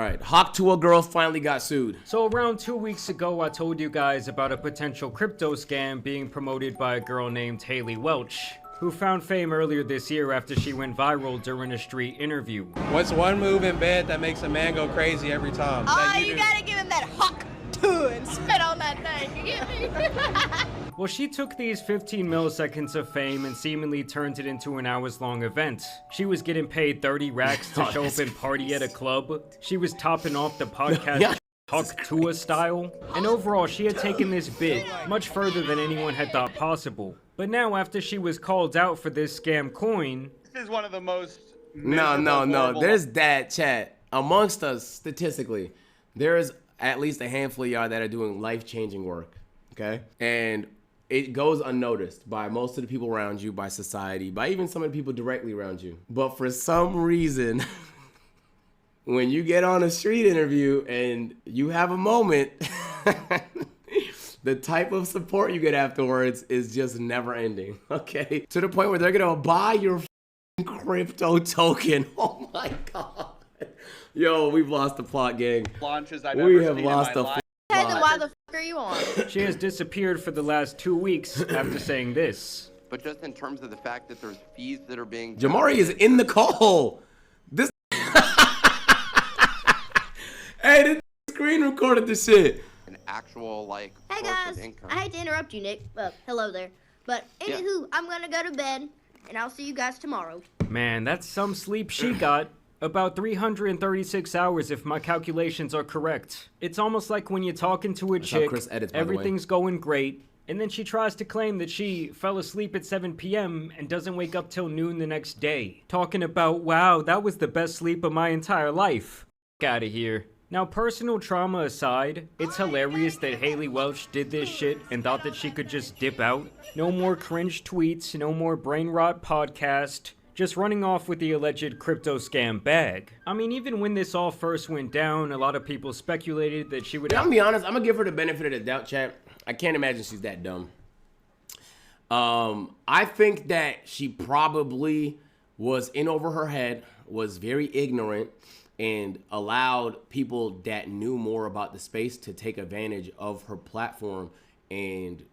right. Hawk Tuah girl finally got sued. So around 2 weeks ago, I told you guys about a potential crypto scam being promoted by a girl named Haley Welch, who found fame earlier this year after she went viral during a street interview. What's one move in bed that makes a man go crazy every time? Oh, you gotta give him that Hawk Tuah and spit on that thing, you get me? Well, she took these 15 milliseconds of fame and seemingly turned it into an hours-long event. She was getting paid 30 racks to show up and party at a club. She was topping off the podcast Hawk Tuah style. And overall, she had taken this bit much further than anyone had thought possible. But now, after she was called out for this scam coin... This is one of the most... No. There's that, chat. Amongst us, statistically, there is at least a handful of y'all that are doing life-changing work, okay? And it goes unnoticed by most of the people around you, by society, by even some of the people directly around you. But for some reason, when you get on a street interview and you have a moment, the type of support you get afterwards is just never ending, okay? To the point where they're gonna buy your crypto token. Oh my God. Yo, we've lost the plot, gang. Launches I've We ever have seen lost in the my life. Hey, then why the f*** are you on? She has disappeared for the last 2 weeks after saying this. But just in terms of the fact that there's fees that are being... Jamari is in the call. This... Hey, this screen recorded this shit. An actual, like, Hey source guys, of income. I hate to interrupt you, Nick. Well, hello there. But anywho, I'm gonna go to bed, and I'll see you guys tomorrow. Man, that's some sleep she got. About 336 hours if my calculations are correct. It's almost like when you're talking to a chick, Chris edits, by the way. everything's going great, and then she tries to claim that she fell asleep at 7 p.m. and doesn't wake up till noon the next day. Talking about, wow, that was the best sleep of my entire life. Get out of here. Now, personal trauma aside, it's hilarious that Haley Welch did this shit and thought that she could just dip out. No more cringe tweets, no more brain rot podcast. Just running off with the alleged crypto scam bag. I mean, even when this all first went down, a lot of people speculated that she would... I'm gonna be honest, I'm gonna give her the benefit of the doubt, chat. I can't imagine she's that dumb. I think that she probably was in over her head, was very ignorant, and allowed people that knew more about the space to take advantage of her platform and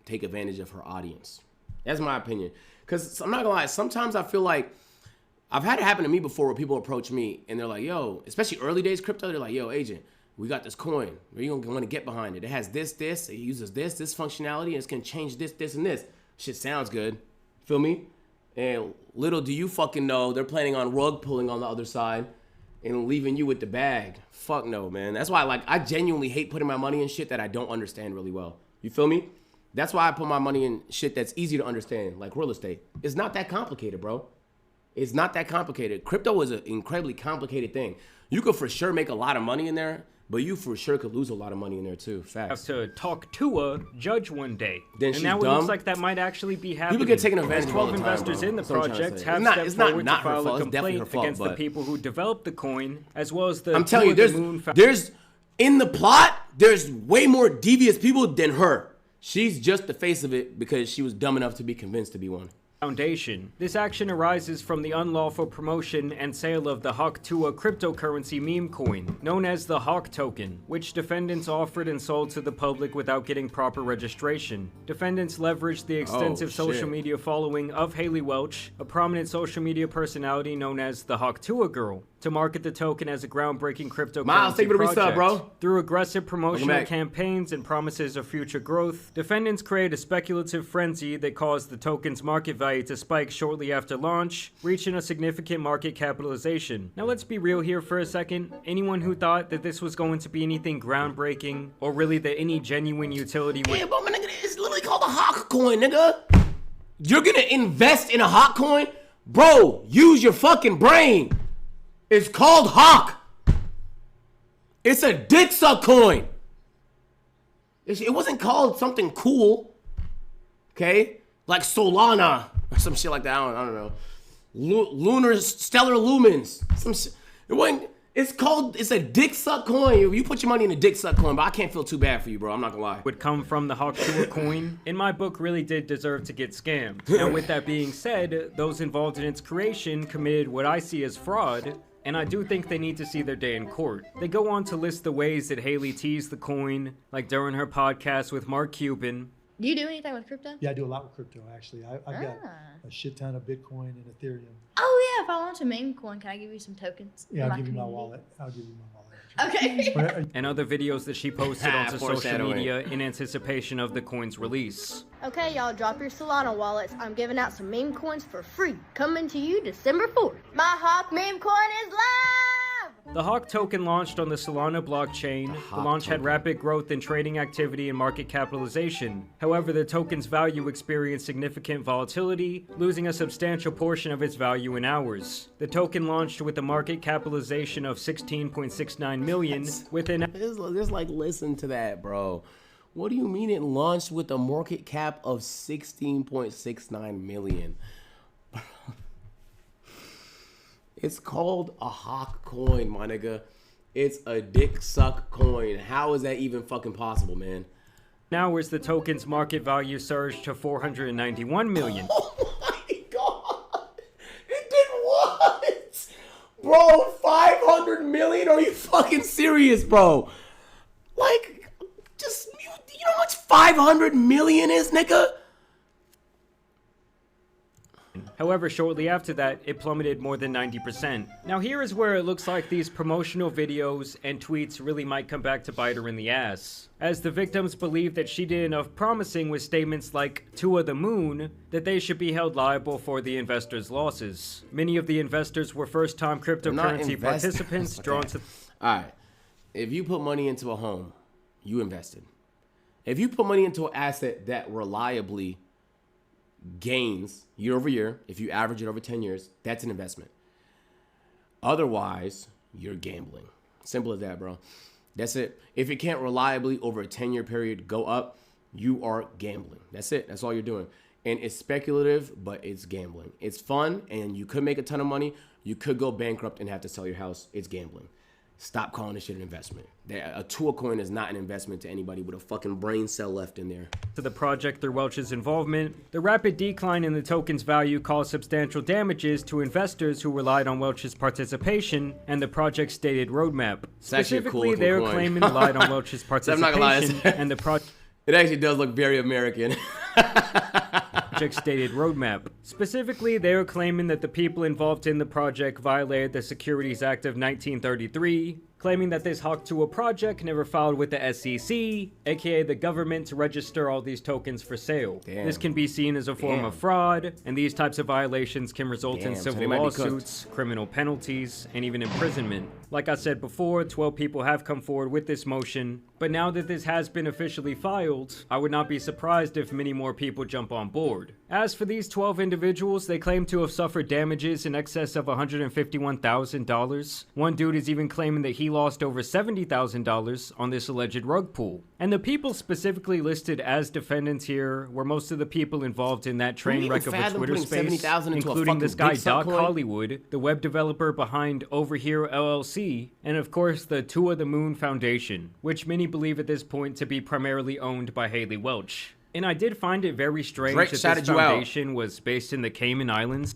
take advantage of her audience. That's my opinion. Because I'm not gonna lie, sometimes I feel like, I've had it happen to me before where people approach me and they're like, yo, especially early days crypto, they're like, yo, agent, we got this coin. Are you gonna wanna get behind it? It has this, it uses this functionality, and it's gonna change this, and this. Shit sounds good. Feel me? And little do you fucking know, they're planning on rug pulling on the other side and leaving you with the bag. Fuck no, man. That's why, I genuinely hate putting my money in shit that I don't understand really well. You feel me? That's why I put my money in shit that's easy to understand, like real estate. It's not that complicated, bro. It's not that complicated. Crypto is an incredibly complicated thing. You could for sure make a lot of money in there, but you for sure could lose a lot of money in there too. Facts. Have to talk to a judge one day. Then and she's now it dumb. looks like that might actually be happening. People get taken advantage of all 12 the time, investors bro. in the That's what I'm trying to project say. have It's not- stepped it's not forward not to her file fault. a It's definitely complaint her fault, against the but- people who developed the coin, as well as the... I'm telling you, there's in the plot, there's way more devious people than her. She's just the face of it because she was dumb enough to be convinced to be one. Foundation. This action arises from the unlawful promotion and sale of the Hawk Tuah cryptocurrency meme coin, known as the Hawk token, which defendants offered and sold to the public without getting proper registration. Defendants leveraged the extensive social media following of Haley Welch, a prominent social media personality known as the Hawk Tuah girl, to market the token as a groundbreaking cryptocurrency Miles, take me to project. resub, bro. Through aggressive promotional back. campaigns and promises of future growth, defendants created a speculative frenzy that caused the token's market value to spike shortly after launch, reaching a significant market capitalization. Now let's be real here for a second. Anyone who thought that this was going to be anything groundbreaking, or really that any genuine utility would... Yeah, but my nigga, it's literally called a Hawk coin, nigga. You're gonna invest in a Hawk coin? Bro, use your fucking brain. It's called Hawk. It's a dick suck coin. It wasn't called something cool. Okay? Like Solana or some shit like that. I don't know. Lunar Stellar Lumens. Some shit. It wasn't. It's a dick suck coin. You put your money in a dick suck coin, but I can't feel too bad for you, bro. I'm not gonna lie. Would come from the Hawk Tuah coin, in my book, really did deserve to get scammed. Now, with that being said, those involved in its creation committed what I see as fraud, and I do think they need to see their day in court. They go on to list the ways that Haley teased the coin, like during her podcast with Mark Cuban. Do you do anything with crypto? Yeah, I do a lot with crypto, actually. I've got a shit ton of Bitcoin and Ethereum. Oh, yeah. If I want to meme coin, can I give you some tokens? Yeah, I'll give you my wallet. I'll give you my wallet. Actually. Okay. And other videos that she posted onto social Foreshadowing. media in anticipation of the coin's release. Okay, y'all, drop your Solana wallets. I'm giving out some meme coins for free. Coming to you December 4th. My Hawk meme coin is live! The Hawk token launched on the Solana blockchain. The launch had rapid growth in trading activity and market capitalization. However, the token's value experienced significant volatility, losing a substantial portion of its value in hours. The token launched with a market capitalization of 16.69 million within... Just like, listen to that, bro. What do you mean it launched with a market cap of 16.69 million? It's called a Hawk coin, my nigga. It's a dick suck coin. How is that even fucking possible, man? hours, the token's market value surged to 491 million. Oh my god! It did what? Bro, 500 million? Are you fucking serious, bro? Like, just, you know how much 500 million is, nigga? However, shortly after that, it plummeted more than 90%. Now here is where it looks like these promotional videos and tweets really might come back to bite her in the ass, as the victims believe that she did enough promising with statements like Tuah the Moon that they should be held liable for the investors' losses. Many of the investors were first-time cryptocurrency participants drawn to... Alright, if you put money into a home, you invested. If you put money into an asset that reliably gains year over year, if you average it over 10 years, that's an investment. Otherwise, you're gambling. Simple as that, bro. That's it. If it can't reliably over a 10-year period go up, you are gambling. That's it. That's all you're doing. And it's speculative, but it's gambling. It's fun, and you could make a ton of money. You could go bankrupt and have to sell your house. It's gambling. Stop calling this shit an investment. A Tuah coin is not an investment to anybody with a fucking brain cell left in there. To the project through Welch's involvement, the rapid decline in the token's value caused substantial damages to investors who relied on Welch's participation and the project's stated roadmap. Specifically, they are claiming relied on Welch's participation and the project. It actually does look very American. Project stated roadmap. Specifically, they are claiming that the people involved in the project violated the Securities Act of 1933, claiming that this Hawk Tuah project never filed with the SEC, aka the government, to register all these tokens for sale. Damn. This can be seen as a form of fraud, and these types of violations can result in So civil they might be lawsuits, criminal penalties, and even imprisonment. Like I said before, 12 people have come forward with this motion, but now that this has been officially filed, I would not be surprised if many more people jump on board. As for these 12 individuals, they claim to have suffered damages in excess of $151,000. One dude is even claiming that he lost over $70,000 on this alleged rug pull. And the people specifically listed as defendants here were most of the people involved in that train wreck of a Twitter space, including this guy Doc Hollywood, the web developer behind Over Here LLC, and of course the Tuah the Moon Foundation, which many believe at this point to be primarily owned by Haley Welch. And I did find it very strange that this foundation was based in the Cayman Islands.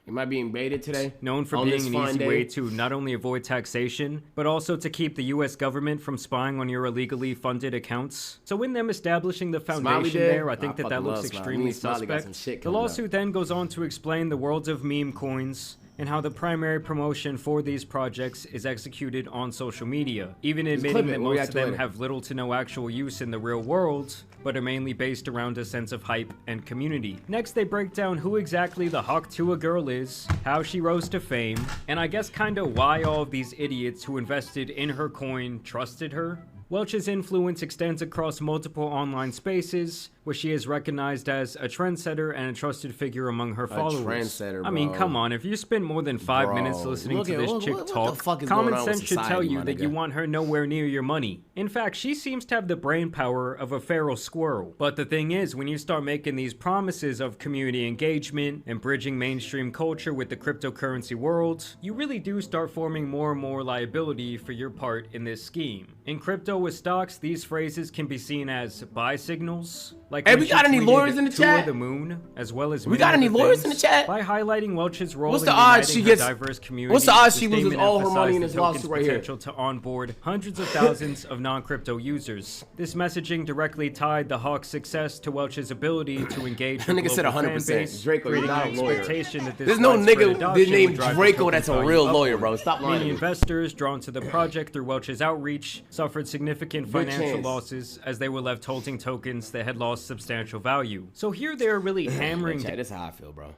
Am I being baited today? Known for being an easy way to not only avoid taxation, but also to keep the US government from spying on your illegally funded accounts. So in them establishing the foundation there, I think that looks extremely suspect. The lawsuit then goes on to explain the worlds of meme coins, and how the primary promotion for these projects is executed on social media, even admitting that most of them have little to no actual use in the real world, but are mainly based around a sense of hype and community. Next, they break down who exactly the Hawk Tuah girl is, how she rose to fame, and I guess kinda why all of these idiots who invested in her coin trusted her. Welch's influence extends across multiple online spaces, where she is recognized as a trendsetter and a trusted figure among her followers. I mean, come on, if you spend more than 5 minutes listening to this chick talk, common sense should tell you that you want her nowhere near your money. In fact, she seems to have the brain power of a feral squirrel. But the thing is, when you start making these promises of community engagement and bridging mainstream culture with the cryptocurrency world, you really do start forming more and more liability for your part in this scheme. In crypto with stocks, these phrases can be seen as buy signals, Like Hey, when we she got any tweeted lawyers in the "Tour chat? the moon, as well as We many got any other lawyers in the things, chat? by highlighting Welch's role What's in the odds uniting she her gets- diverse community. what's the odds the she loses statement all her money in emphasized this the token's lawsuit right here? potential to onboard hundreds of thousands of non-crypto users. This messaging directly tied the Hawk's success to Welch's ability to engage her Nigga said global fan 100%. base, Draco, you're creating not an a lawyer. expectation that this There's no widespread nigga adoption named would drive the Draco token's that's a value real lawyer, upward. bro. Stop lying to Many me. investors drawn to the project through Welch's outreach suffered significant Good financial chance. losses as they were left holding tokens that had lost substantial value. So here they're really hammering Chat, this is how I feel, bro.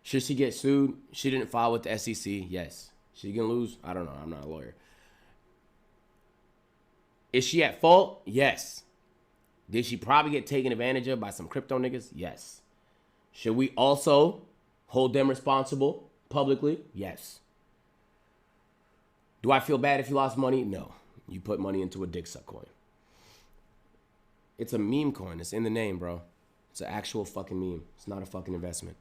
Should she get sued? She didn't file with the SEC. Yes. She can lose? I don't know. I'm not a lawyer. Is she at fault? Yes. Did she probably get taken advantage of by some crypto niggas? Yes. Should we also hold them responsible publicly? Yes. Do I feel bad if you lost money? No. You put money into a dick suck coin. It's a meme coin. It's in the name, bro. It's an actual fucking meme. It's not a fucking investment.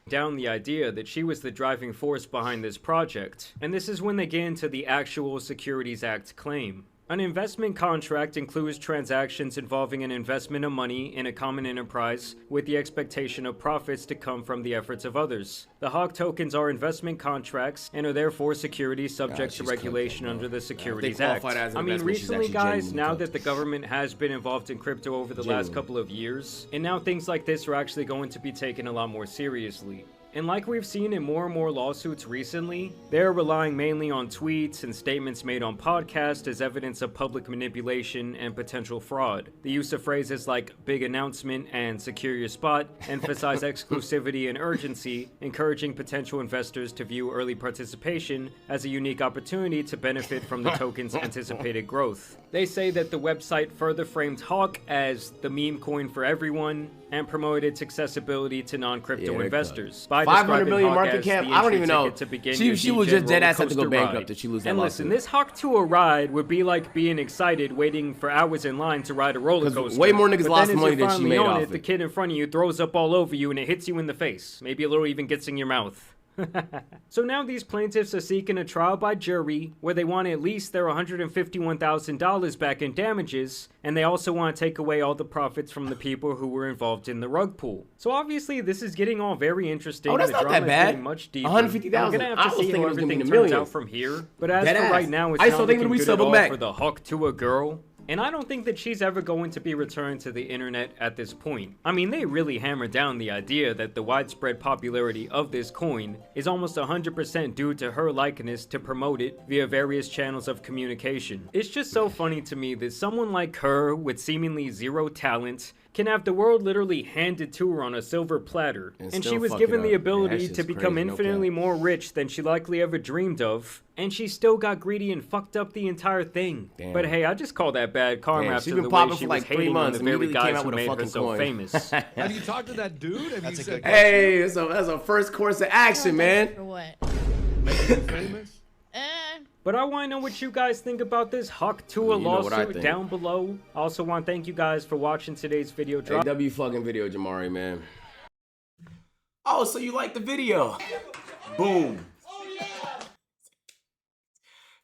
down the idea that she was the driving force behind this project. And this is when they get into the actual Securities Act claim. An investment contract includes transactions involving an investment of money in a common enterprise with the expectation of profits to come from the efforts of others. The Hawk tokens are investment contracts and are therefore securities subject to regulation under the Securities Act. I mean, recently, guys, now that the government has been involved in crypto over the last couple of years, and now things like this are actually going to be taken a lot more seriously. And like we've seen in more and more lawsuits recently, they're relying mainly on tweets and statements made on podcasts as evidence of public manipulation and potential fraud. The use of phrases like big announcement and secure your spot emphasize exclusivity and urgency, encouraging potential investors to view early participation as a unique opportunity to benefit from the token's anticipated growth. They say that the website further framed Hawk as the meme coin for everyone and promoted its accessibility to non-crypto investors. By 500 million Hawk market as cap. the I don't entry even know. ticket to begin She your was DGen just dead ass had to go roller coaster bankrupt ride. did she lose that And listen, lawsuit. this Hawk Tuah ride would be like being excited waiting for hours in line to ride a roller 'Cause coaster. way more niggas But lost then as money you're than she finally made on off it, the it. kid in front of you throws up all over you and it hits you in the face. Maybe a little even gets in your mouth. So now these plaintiffs are seeking a trial by jury where they want at least their $151,000 back in damages, and they also want to take away all the profits from the people who were involved in the rug pull. So obviously this is getting all very interesting. Oh, that's The not drama that is bad. getting much deeper. 150,000. I'm gonna I have was to see thinking how it was gonna be everything in the turns millions. out from here. But as Dead for ass. right now, it's I still not think it'll looking be good at double all back. for the Hawk Tuah girl. And I don't think that she's ever going to be returned to the internet at this point. I mean, they really hammer down the idea that the widespread popularity of this coin is almost 100% due to her likeness to promote it via various channels of communication. It's just so funny to me that someone like her, with seemingly zero talent, can have the world literally handed to her on a silver platter. And she still was fuck given it the up. ability Yeah, that to shit's become crazy, no infinitely cap. more rich than she likely ever dreamed of. And she still got greedy and fucked up the entire thing. Damn. But hey, I just call that bad karma Damn, after she's the been way popping she for was like 3 hating on months the and very immediately came guys out who with a made her fucking so coin. famous. Have you talked to that dude? Have you said, Hey, that's a first course of action, man. For what? make you famous? But I want to know what you guys think about this Hawk Tuah You know what I lawsuit think. down below. I also want to thank you guys for watching today's video drop. AW fucking video, Jamari, man. Oh, so you like the video? Boom.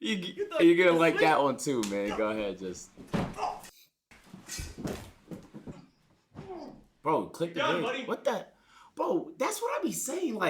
You're gonna like that one too, man. Go ahead, just. Bro, click the video. What the? Bro, that's what I be saying. Like,